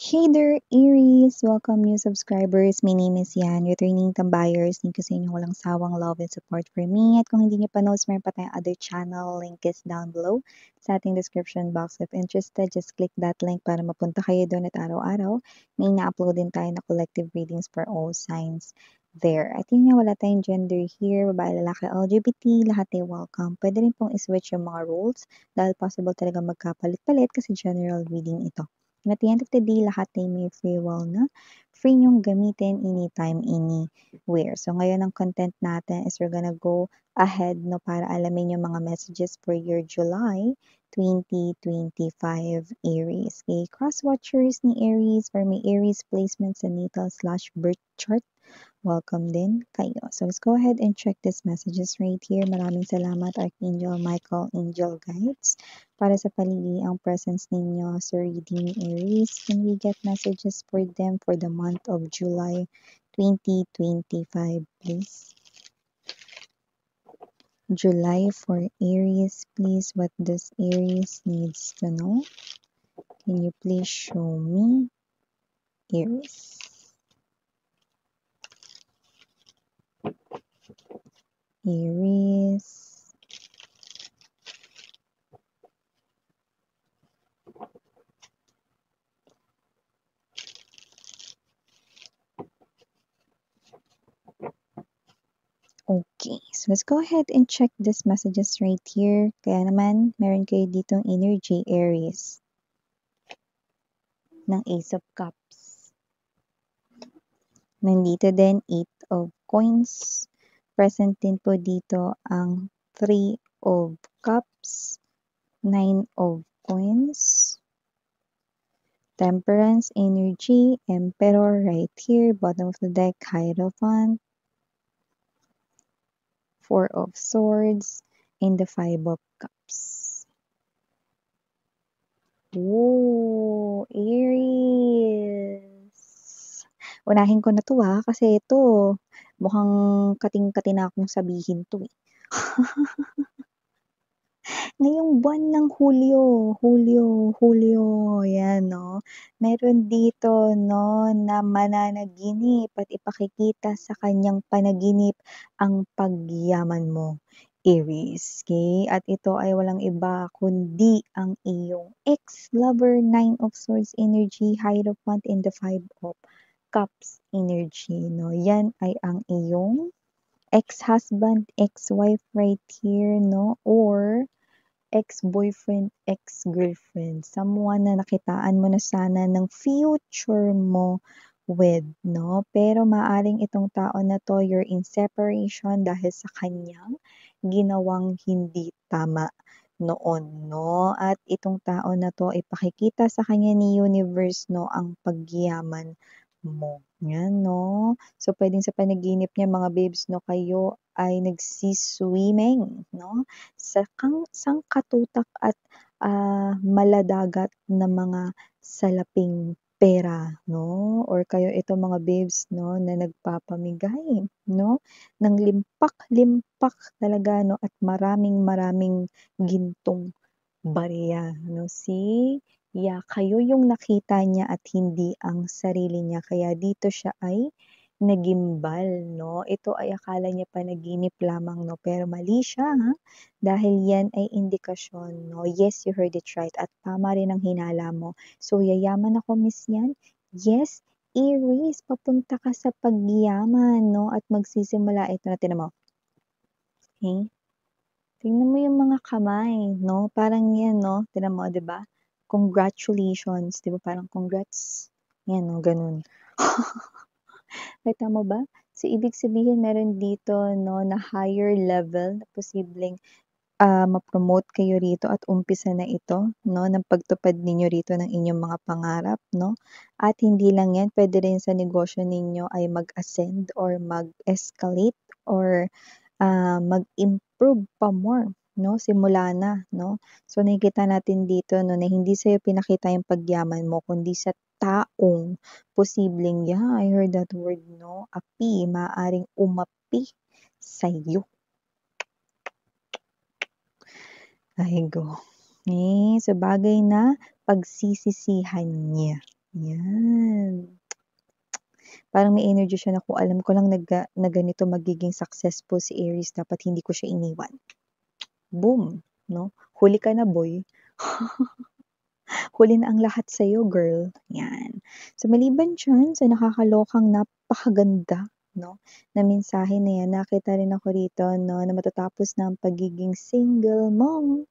Hey there, Aries! Welcome new subscribers. My name is Yan, returning tambayers. Thank you sa inyong walang sawang love and support for me. At kung hindi niyo pa knows, meron pa tayong other channel. Link is down below sa ating description box. If interested, just click that link para mapunta kayo doon at araw-araw. May na-upload din tayo na collective readings for all signs there. At yun nga, wala tayong gender here. Babae, lalaki, LGBT, lahat ay welcome. Pwede rin pong iswitch yung mga roles dahil possible talaga magkapalit-palit kasi general reading ito. And at the end of the day, lahat ay may free will na free nyong gamitin anytime, anywhere. So, ngayon ang content natin is we're gonna go ahead no, para alamin yung mga messages for your July 2025 Aries. Okay, cross-watchers ni Aries or may Aries placements sa natal/birth chart, welcome din kayo. So let's go ahead and check these messages right here. Maraming salamat Archangel Michael, Angel Guides, para sa paliliang presence ninyo sa reading Aries. Can we get messages for them for the month of July 2025, please? July for Aries, please. What does Aries needs to know? Can you please show me Aries? Aries. Okay, so let's go ahead and check these messages right here. Kaya naman, meron kayo ditong energy Aries ng Ace of Cups. Nandito din 8 of Coins. Present din po dito ang 3 of Cups, 9 of Coins, Temperance energy, Emperor right here, bottom of the deck, Hierophant, 4 of Swords, and the 5 of Cups. Oh, Aries! Unahin ko na to kasi ito, mukhang kating-kati na akong sabihin to eh. Ngayong buwan ng Hulyo, yan no, meron dito no, na mananaginip at ipakikita sa kanyang panaginip ang pagyaman mo, Aries. Okay? At ito ay walang iba kundi ang iyong ex-lover, 9 of Swords energy, Hierophant, and the 5 of Cups energy. No? Yan ay ang iyong ex-husband, ex-wife right here, no? Or ex-boyfriend, ex-girlfriend, someone na nakitaan mo na sana ng future mo with, no? Pero maaring itong tao na to, you're in separation dahil sa kanyang ginawang hindi tama noon, no? At itong tao na to, ipakikita sa kanya ni universe, no, ang pagyaman mo. Yan, no? So, pwedeng sa panaginip niya, mga babes, no, kayo ay nagsiswimming, no? Sa sangkatutak at maladagat na mga salaping pera, no? Or kayo ito mga babes, no, na nagpapamigay, no? Ng limpak-limpak talaga, no? At maraming gintong barya, no? See? Yeah, kayo yung nakita niya at hindi ang sarili niya. Kaya dito siya ay nagimbal, no? Ito ay akala niya panaginip lamang, no? Pero mali siya, ha? Dahil yan ay indikasyon, no? Yes, you heard it right. At tama rin ang hinala mo. So, yayaman ako, Miss Yan? Yes, Aries, papunta ka sa pagyaman, no? At magsisimula ito na tinan mo. Okay? Tingnan mo yung mga kamay, no? Parang yan, no? Tingnan mo, 'di ba? Congratulations, 'di ba? Parang congrats. Yan, no? Ganun. Kita mo ba? So, ibig sabihin meron dito, no, na higher level na posibleng ma-promote kayo rito at umpisa na ito, no, ng pagtupad ninyo rito ng inyong mga pangarap, no? At hindi lang yan, pwede rin sa negosyo ninyo ay mag-ascend or mag-escalate or mag-improve pa more, no? Simula na, no? So, nakikita natin dito, no, na hindi sa'yo pinakita yung pagyaman mo, kundi sa taong posibleng, yeah, I heard that word, no? Api, maaring umapi sa'yo. Ay go. So bagay na pagsisisihan niya. Yan. Parang may energy siya na kung alam ko lang na ganito magiging successful si Aries dapat hindi ko siya iniwan. Boom, 'no? Huli ka na boy. Huli na ang lahat sa'yo girl, 'yan. So maliban diyan sa nakakalokang napakaganda 'no, na mensahe na 'yan, nakita rin ako rito 'no, na matatapos na ang pagiging single mo.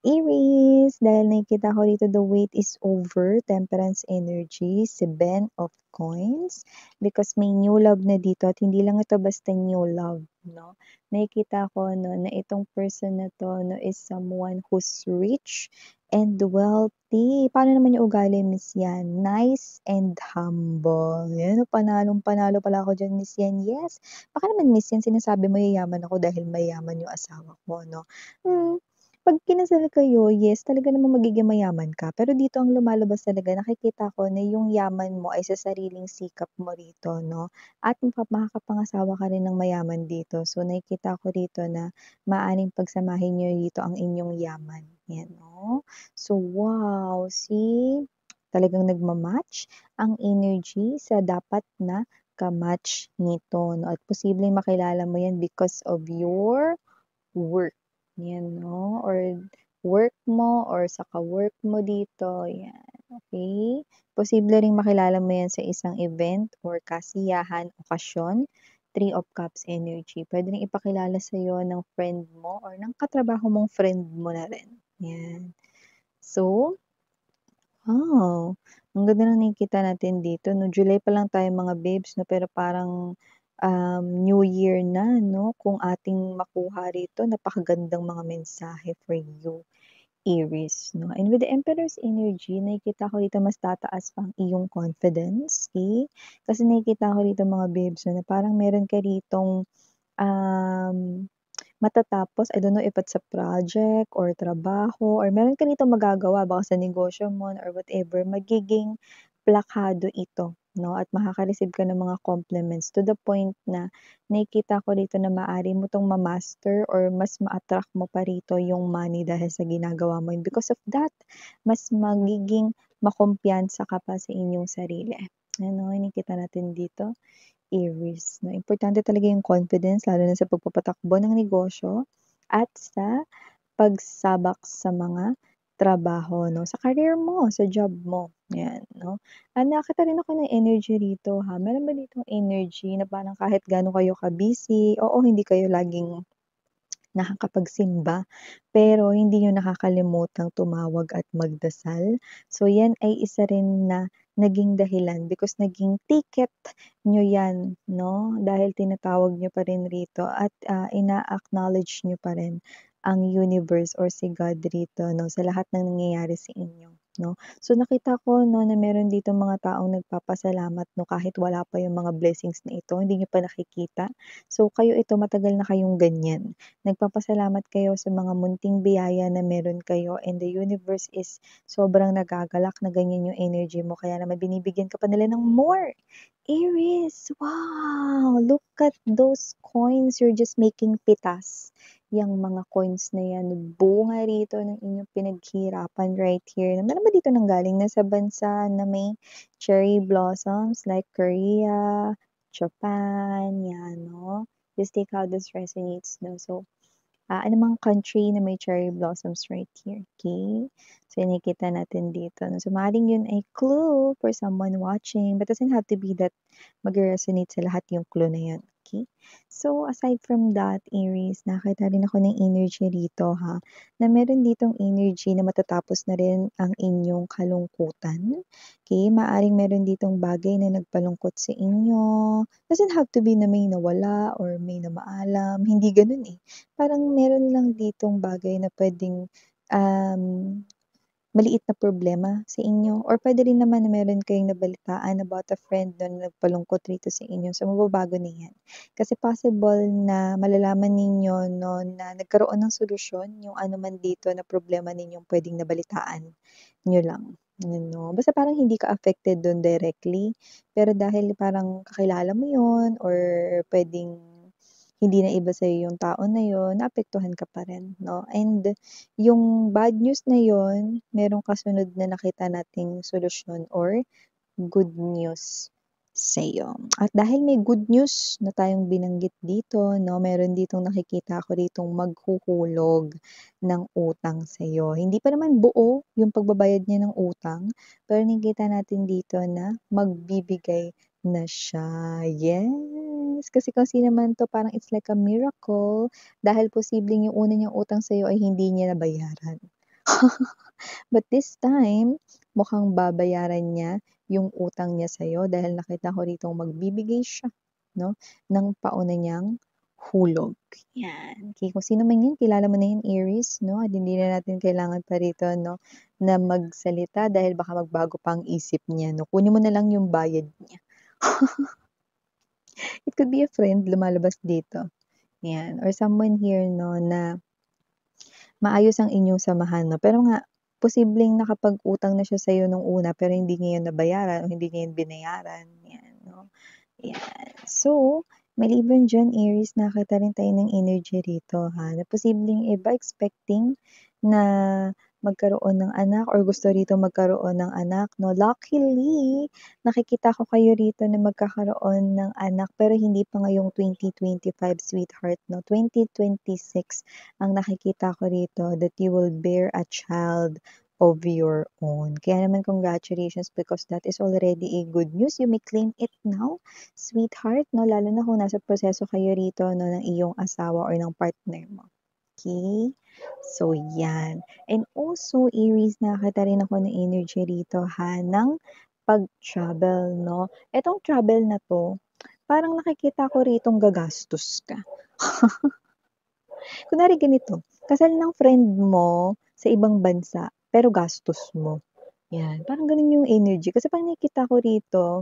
Aries, dahil nakikita ko rito the wait is over, temperance energy, 7 of coins, because may new love na dito at hindi lang ito basta new love, no? Nakikita ko no, na itong person na to no, is someone who's rich and wealthy. Paano naman yung ugali, Miss Yan? Nice and humble. Yan, no, panalong-panalo pala ako dyan, Miss Yan. Yes. Baka naman, Miss Yan, sinasabi mo yayaman ako dahil mayaman yung asawa ko, no? Hmm, 'Pag kinasal kayo, yes, talaga namang magiging mayaman ka. Pero dito ang lumalabas talaga, nakikita ko na yung yaman mo ay sa sariling sikap mo rito, 'no? At makakapangasawa ka rin ng mayaman dito. So, nakikita ko rito na maaaring pagsamahin niyo dito ang inyong yaman, 'yan, 'no? So, wow, see? Talagang nagma-match ang energy sa dapat na ka-match nito, 'no? At posibleng makilala mo 'yan because of your work, 'yan 'no, or work mo or sa ka-work mo dito, 'yan, okey? Posible ring makilala mo 'yan sa isang event or kasiyahan, okasyon, 3 of Cups energy. Puwede ring ipakilala sa'yo ng friend mo or ng katrabaho mong friend mo na rin, 'yan. So, wow, ang ganda ng nakikita natin dito 'no, July pa lang tayo mga babes 'no, pero parang, New Year na 'no, kung ating makuha rito napakagandang mga mensahe for you, Aries 'no. And with the Emperor's energy nakikita ko dito mas tataas pa ang iyong confidence, okey? Kasi nakikita ko rito mga babes 'no, na parang meron ka ritong, um matatapos, I don't know if it's a project or trabaho or meron ka ditong magagawa baka sa negosyo mo or whatever, magiging plakado ito 'no, at makaka-receive ka ng mga compliments to the point na nakikita ko dito na maaari mo 'tong ma-master or mas ma-attract mo pa rito yung money dahil sa ginagawa mo, and because of that, mas magiging makumpiyansa ka pa sa inyong sarili. Ano, nakikita natin dito. Aries 'no, importante talaga yung confidence lalo na sa pagpapatakbo ng negosyo at sa pagsabak sa mga trabaho 'no, sa career mo, sa job mo, 'yan 'no. Nakita rin ako ng energy rito ha, meron ba ditong energy na parang kahit gaano kayo ka-busy, oo, hindi kayo laging nakakapagsimba, pero hindi niyo nakakalimutang tumawag at magdasal. So, 'yan ay isa rin na naging dahilan because naging ticket niyo 'yan 'no, dahil tinatawag niyo pa rin rito at, ina-acknowledge niyo pa rin ang universe or si God rito 'no, sa lahat ng nangyayari sa inyo 'no. So, nakita ko 'no, na meron ditong mga taong nagpapasalamat 'no, kahit wala pa yung mga blessings na ito, hindi niyo pa nakikita. So, kayo ito matagal na kayong ganyan. Nagpapasalamat kayo sa mga munting biyaya na meron kayo, and the universe is sobrang nagagalak na ganyan yung energy mo kaya naman binibigyan ka pa nila ng more. Aries, wow! Look at those coins, you're just making pitas. Yang mga coins na yan, bunga rito ng inyong pinaghirapan right here. Meron ba dito nanggaling na sa bansa na may cherry blossoms like Korea, Japan, yan, no? Just take how this resonates, no? So, anumang country na may cherry blossoms right here, okay? So, nakikita natin dito 'no. So, maaaring yun ay clue for someone watching, but doesn't have to be that magre-resonate sa lahat yung clue na yun, okay? So, aside from that, Aries, nakakita rin ako ng energy rito ha, na meron ditong energy na matatapos na rin ang inyong kalungkutan, okay? Maaaring meron ditong bagay na nagpalungkot sa inyo, doesn't have to be na may nawala or may namaalam, hindi gano'n, eh. Parang meron lang ditong bagay na puwedeng, um, maliit na problema sa inyo or puwede rin naman na meron kayong nabalitaan about a friend na nagpalungkot rito sa inyo. So, mababago na 'yan. Kasi possible na malalaman ninyo 'no, na nagkaroon ng solusyon yung ano man dito na problema ninyong puwedeng nabalitaan niyo lang, ano. Basta parang hindi ka affected dun directly, pero dahil parang kakilala mo yun or puwedeng hindi na iba sa'yo yung tao na yun, naapektuhan ka pa rin, 'no? And yung bad news na yun, merong kasunod na nakita nating solusyon or good news sa'yo. At dahil may good news na tayong binanggit dito 'no, meron ditong nakikita ako ditong maghuhulog ng utang sa'yo. Hindi pa naman buo yung pagbabayad niya ng utang, pero nakikita natin dito na magbibigay na siya. Yes! Kasi kung sino man 'to parang it's like a miracle dahil posibleng yung una niyang utang sa'yo ay hindi niya nabayaran. But this time, mukhang babayaran niya yung utang niya sa'yo dahil nakita ko ritong magbibigay siya 'no, ng pauna niyang hulog, 'yan. Kung sino man 'yan kilala mo na 'yan Aries 'no, at hindi na natin kailangan pa rito 'no, na magsalita dahil baka magbago pa ang isip niya 'no, kunin mo na lang yung bayad niya. It could be a friend lumalabas dito, 'yan, or someone here 'no na maayos ang inyong samahan 'no, pero nga posibleng nakapag-utang na siya sa'yo nung una pero hindi niya yun nabayaran o hindi niya yun binayaran, 'yan 'no. 'Yan. So, maliban diyan Aries nakakita rin tayo ng energy rito ha, na posibleng iba expecting na magkaroon ng anak or gusto rito magkaroon ng anak 'no. Luckily, nakikita ko kayo rito na magkakaroon ng anak pero hindi pa ngayong 2025 sweetheart 'no, 2026 ang nakikita ko rito that you will bear a child of your own. Kaya naman congratulations because that is already a good news. You may claim it now, sweetheart, 'no, lalo na kung nasa proseso kayo rito 'no, ng iyong asawa or ng partner mo, okey? So 'yan. And also Aries, nakakita rin ako ng energy rito ha, ng pag-travel 'no. Etong travel na 'to, parang nakikita ko ritong gagastos ka. Kunwari ganito, kasal ng friend mo sa ibang bansa, pero gastos mo. 'Yan, parang gano'n yung energy. Kasi parang nakikita ko rito,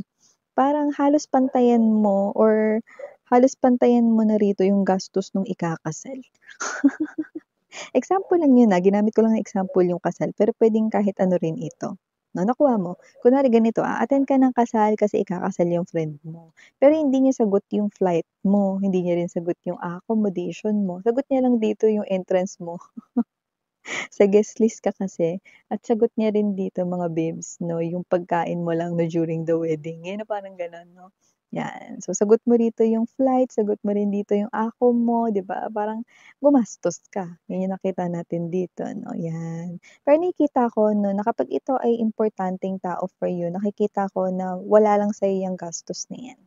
parang halos pantayan mo or halos pantayan mo na rito yung gastos nung ikakasal. Example lang yun, ginamit ko lang na example yung kasal, pero puwedeng kahit ano rin ito, 'no, nakuha mo? Kunwari ganito, a-attend ka ng kasal kasi ikakasal yung friend mo, pero hindi niya sagot yung flight mo, hindi niya rin sagot yung accommodation mo, sagot niya lang dito yung entrance mo. Sa guest list ka kasi at sagot niya rin dito mga babes 'no, yung pagkain mo lang 'no, during the wedding, na parang gano'n 'no, 'yan. So, sagot mo rito yung flight, sagot mo rin dito yung ako mo, 'di ba, parang gumastos ka, 'yan yung nakita natin dito 'no, 'yan. Pero nakikita ko 'no, na kapag ito ay importanteng tao for you, nakikita ko na wala lang sa'yo yang gastos na 'yan,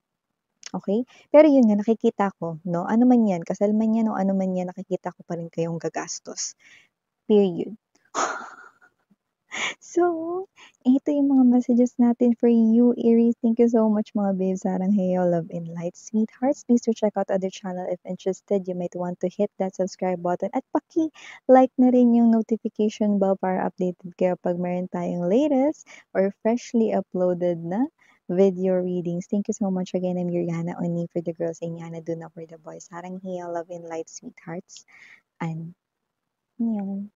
okey? Pero yun nga nakikita ko 'no, ano man 'yan, kasal man 'yan o ano man 'yan, nakikita ko pa rin kayong gagastos, period. So, ito yung mga messages natin for you, Aries. Thank you so much mga babes. Sarang heyo, love and light, sweethearts. Please do check out other channel if interested. You might want to hit that subscribe button at paki-like na rin yung notification bell para updated kayo pag meron tayong latest or freshly uploaded na video readings. Thank you so much again. I'm Yuriana Oni for the girls and Yana Duna for the boys. Sarang heyo, love and light, sweethearts. And, yun.